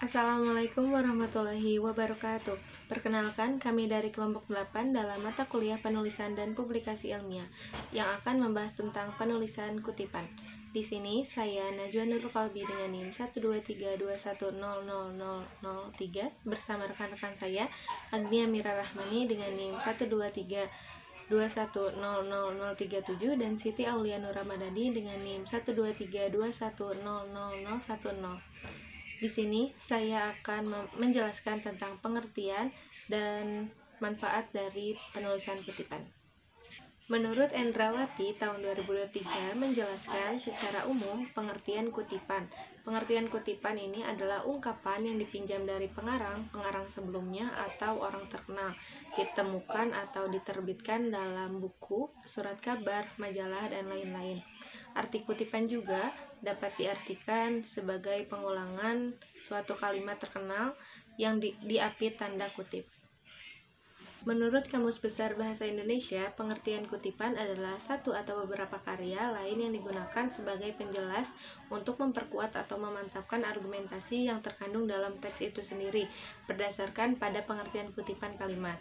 Assalamualaikum warahmatullahi wabarakatuh. Perkenalkan, kami dari kelompok 8 dalam mata kuliah penulisan dan publikasi ilmiah yang akan membahas tentang penulisan kutipan. Di sini saya Najwa Nurul Kalbi dengan NIM 12321000003 bersama rekan-rekan saya Agnia Mira Rahmani dengan NIM 12321000037 dan Siti Aulianur Ramadhani dengan NIM 123210010. Di sini saya akan menjelaskan tentang pengertian dan manfaat dari penulisan kutipan. Menurut Endrawati tahun 2023 menjelaskan secara umum pengertian kutipan. Pengertian kutipan ini adalah ungkapan yang dipinjam dari pengarang sebelumnya atau orang terkenal, ditemukan atau diterbitkan dalam buku, surat kabar, majalah, dan lain-lain. Arti kutipan juga dapat diartikan sebagai pengulangan suatu kalimat terkenal yang diapit tanda kutip. Menurut Kamus Besar Bahasa Indonesia, pengertian kutipan adalah satu atau beberapa karya lain yang digunakan sebagai penjelas untuk memperkuat atau memantapkan argumentasi yang terkandung dalam teks itu sendiri, berdasarkan pada pengertian kutipan kalimat.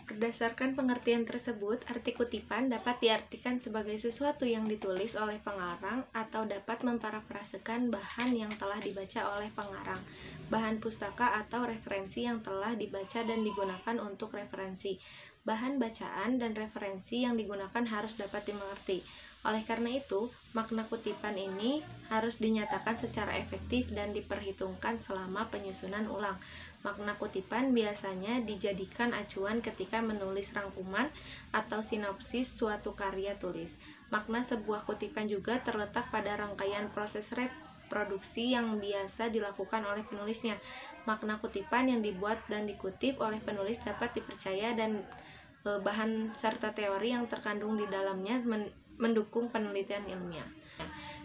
Berdasarkan pengertian tersebut, arti kutipan dapat diartikan sebagai sesuatu yang ditulis oleh pengarang atau dapat memparafrasekan bahan yang telah dibaca oleh pengarang, bahan pustaka atau referensi yang telah dibaca dan digunakan untuk referensi. Bahan bacaan dan referensi yang digunakan harus dapat dimengerti. Oleh karena itu, makna kutipan ini harus dinyatakan secara efektif dan diperhitungkan selama penyusunan ulang. Makna kutipan biasanya dijadikan acuan ketika menulis rangkuman atau sinopsis suatu karya tulis. Makna sebuah kutipan juga terletak pada rangkaian proses reproduksi yang biasa dilakukan oleh penulisnya. Makna kutipan yang dibuat dan dikutip oleh penulis dapat dipercaya dan bahan serta teori yang terkandung di dalamnya mendukung penelitian ilmiah.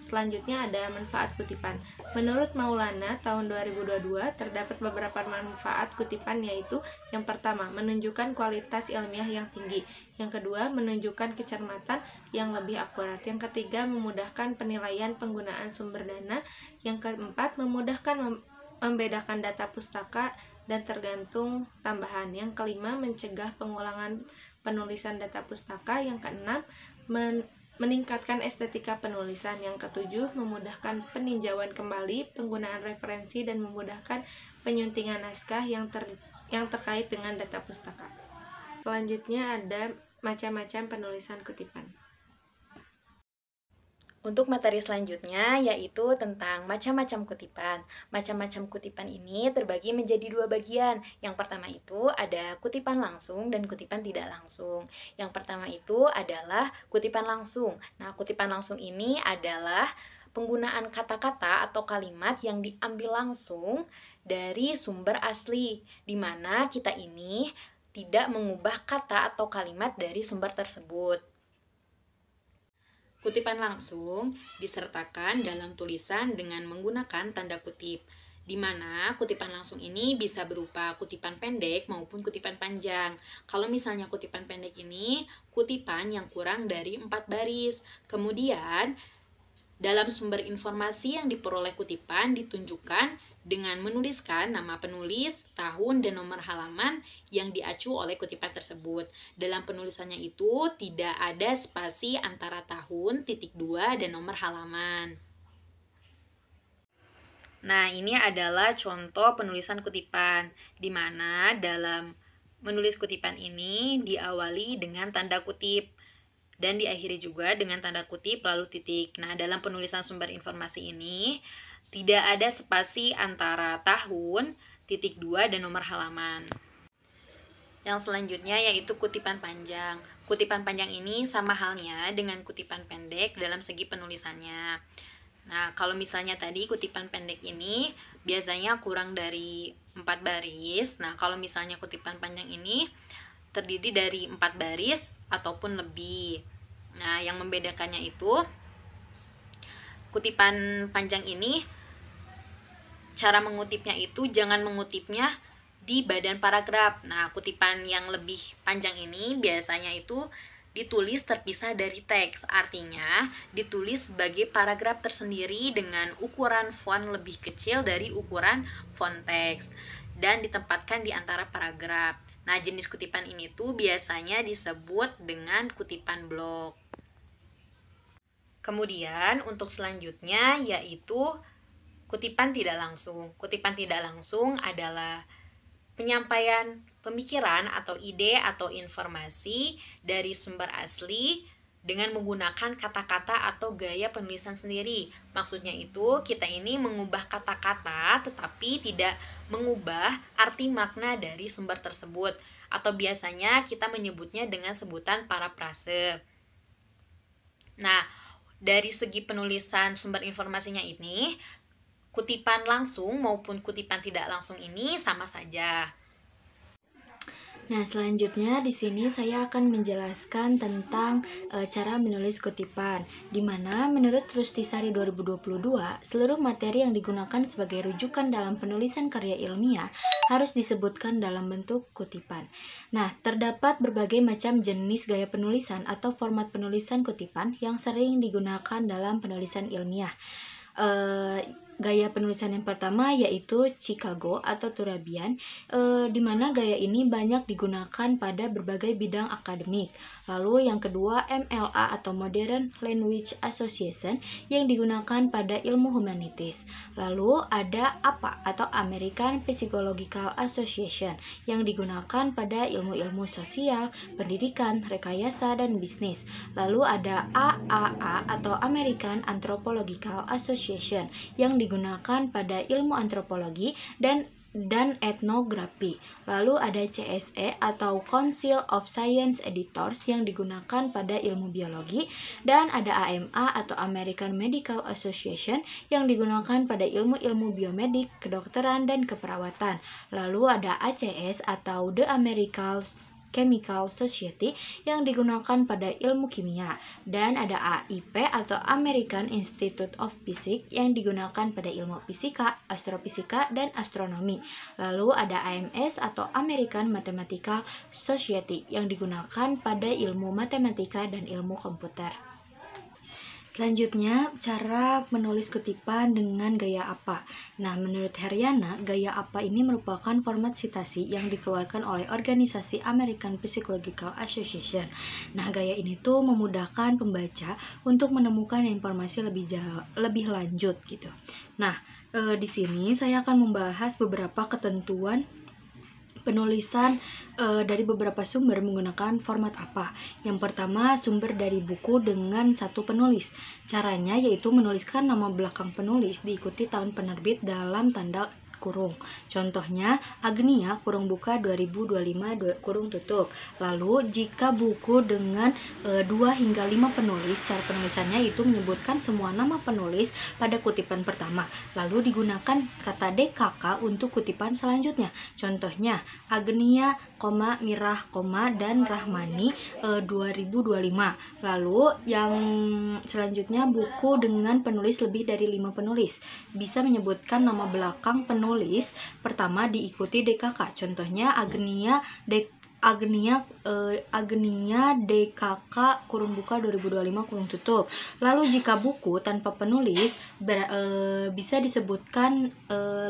Selanjutnya ada manfaat kutipan. Menurut Maulana tahun 2022 terdapat beberapa manfaat kutipan, yaitu yang pertama, menunjukkan kualitas ilmiah yang tinggi. Yang kedua, menunjukkan kecermatan yang lebih akurat. Yang ketiga, memudahkan penilaian penggunaan sumber dana. Yang keempat, memudahkan membedakan data pustaka dan tergantung tambahan. Yang kelima, mencegah pengulangan penulisan data pustaka. Yang keenam, meningkatkan estetika penulisan. Yang ketujuh, memudahkan peninjauan kembali, penggunaan referensi, dan memudahkan penyuntingan naskah yang terkait dengan data pustaka. Selanjutnya ada macam-macam penulisan kutipan. Untuk materi selanjutnya yaitu tentang macam-macam kutipan. Macam-macam kutipan ini terbagi menjadi dua bagian. Yang pertama itu ada kutipan langsung dan kutipan tidak langsung. Yang pertama itu adalah kutipan langsung. Nah, kutipan langsung ini adalah penggunaan kata-kata atau kalimat yang diambil langsung dari sumber asli, di mana kita ini tidak mengubah kata atau kalimat dari sumber tersebut. Kutipan langsung disertakan dalam tulisan dengan menggunakan tanda kutip, di mana kutipan langsung ini bisa berupa kutipan pendek maupun kutipan panjang. Kalau misalnya kutipan pendek ini, kutipan yang kurang dari 4 baris. Kemudian, dalam sumber informasi yang diperoleh kutipan ditunjukkan dengan menuliskan nama penulis, tahun, dan nomor halaman yang diacu oleh kutipan tersebut. Dalam penulisannya itu tidak ada spasi antara tahun, titik 2, dan nomor halaman. Nah, ini adalah contoh penulisan kutipan, di mana dalam menulis kutipan ini diawali dengan tanda kutip dan diakhiri juga dengan tanda kutip lalu titik. Nah, dalam penulisan sumber informasi ini tidak ada spasi antara tahun, titik 2, dan nomor halaman. Yang selanjutnya yaitu kutipan panjang. Kutipan panjang ini sama halnya dengan kutipan pendek dalam segi penulisannya. Nah, kalau misalnya tadi kutipan pendek ini biasanya kurang dari 4 baris. Nah, kalau misalnya kutipan panjang ini terdiri dari 4 baris ataupun lebih. Nah, yang membedakannya itu kutipan panjang ini cara mengutipnya itu jangan mengutipnya di badan paragraf. Nah, kutipan yang lebih panjang ini biasanya itu ditulis terpisah dari teks, artinya ditulis sebagai paragraf tersendiri dengan ukuran font lebih kecil dari ukuran font teks dan ditempatkan di antara paragraf. Nah, jenis kutipan ini tuh biasanya disebut dengan kutipan blok. Kemudian untuk selanjutnya yaitu kutipan tidak langsung. Kutipan tidak langsung adalah penyampaian pemikiran atau ide atau informasi dari sumber asli dengan menggunakan kata-kata atau gaya penulisan sendiri. Maksudnya itu kita ini mengubah kata-kata tetapi tidak mengubah arti makna dari sumber tersebut, atau biasanya kita menyebutnya dengan sebutan parafrase. Nah, dari segi penulisan sumber informasinya ini, kutipan langsung maupun kutipan tidak langsung ini sama saja. Nah, selanjutnya di sini saya akan menjelaskan tentang cara menulis kutipan, di mana menurut Rustisari 2022, seluruh materi yang digunakan sebagai rujukan dalam penulisan karya ilmiah harus disebutkan dalam bentuk kutipan. Nah, terdapat berbagai macam jenis gaya penulisan atau format penulisan kutipan yang sering digunakan dalam penulisan ilmiah. Gaya penulisan yang pertama yaitu Chicago atau Turabian, di mana gaya ini banyak digunakan pada berbagai bidang akademik. Lalu yang kedua MLA atau Modern Language Association yang digunakan pada ilmu humanitis. Lalu ada APA atau American Psychological Association yang digunakan pada ilmu-ilmu sosial, pendidikan, rekayasa, dan bisnis. Lalu ada AAA atau American Anthropological Association yang digunakan pada ilmu antropologi dan etnografi. Lalu ada CSE atau Council of Science Editors yang digunakan pada ilmu biologi, dan ada AMA atau American Medical Association yang digunakan pada ilmu-ilmu biomedik, kedokteran, dan keperawatan. Lalu ada ACS atau The American Chemical Society yang digunakan pada ilmu kimia, dan ada AIP atau American Institute of Physics yang digunakan pada ilmu fisika, astrofisika, dan astronomi. Lalu ada AMS atau American Mathematical Society yang digunakan pada ilmu matematika dan ilmu komputer. Selanjutnya, cara menulis kutipan dengan gaya apa? Nah, menurut Heryana, gaya apa ini merupakan format sitasi yang dikeluarkan oleh organisasi American Psychological Association. Nah, gaya ini tuh memudahkan pembaca untuk menemukan informasi lebih lanjut gitu. Nah, di sini saya akan membahas beberapa ketentuan penulisan dari beberapa sumber menggunakan format apa. Yang pertama, sumber dari buku dengan satu penulis. Caranya yaitu menuliskan nama belakang penulis diikuti tahun penerbit dalam tanda kurung. Contohnya Agnia kurung buka 2025 kurung tutup. Lalu jika buku dengan 2 hingga 5 penulis, cara penulisannya itu menyebutkan semua nama penulis pada kutipan pertama. Lalu digunakan kata DKK untuk kutipan selanjutnya. Contohnya Agnia, Mirah, dan Rahmani 2025. Lalu yang selanjutnya buku dengan penulis lebih dari 5 penulis. Bisa menyebutkan nama belakang penulis pertama diikuti DKK. Contohnya Agnia DKK kurung buka 2025 kurung tutup. Lalu jika buku tanpa penulis bisa disebutkan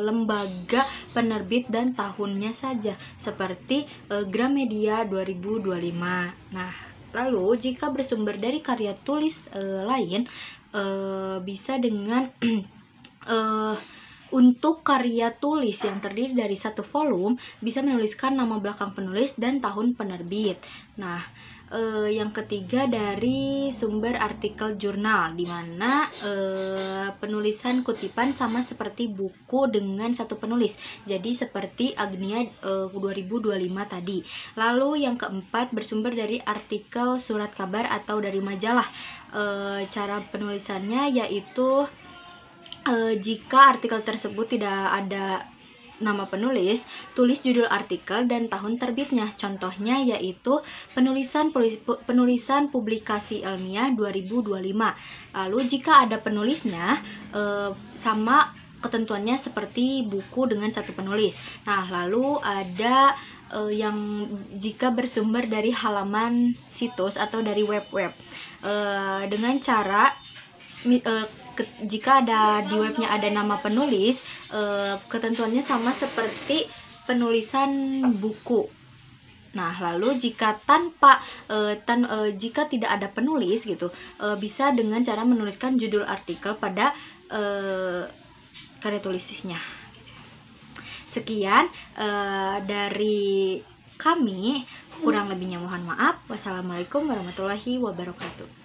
lembaga penerbit dan tahunnya saja, seperti Gramedia 2025. Nah, lalu jika bersumber dari karya tulis lain bisa dengan untuk karya tulis yang terdiri dari satu volume, bisa menuliskan nama belakang penulis dan tahun penerbit. Nah, yang ketiga dari sumber artikel jurnal, di mana penulisan kutipan sama seperti buku dengan satu penulis. Jadi seperti Agnia 2025 tadi. Lalu yang keempat, bersumber dari artikel surat kabar atau dari majalah. Cara penulisannya yaitu jika artikel tersebut tidak ada nama penulis, tulis judul artikel dan tahun terbitnya. Contohnya yaitu penulisan publikasi ilmiah 2025. Lalu jika ada penulisnya sama ketentuannya seperti buku dengan satu penulis. Nah, lalu ada yang jika bersumber dari halaman situs atau dari web-web, dengan cara jika ada di webnya ada nama penulis, ketentuannya sama seperti penulisan buku. Nah, lalu jika jika tidak ada penulis gitu, bisa dengan cara menuliskan judul artikel pada karya tulisnya. Sekian dari kami, kurang lebihnya mohon maaf. Wassalamualaikum warahmatullahi wabarakatuh.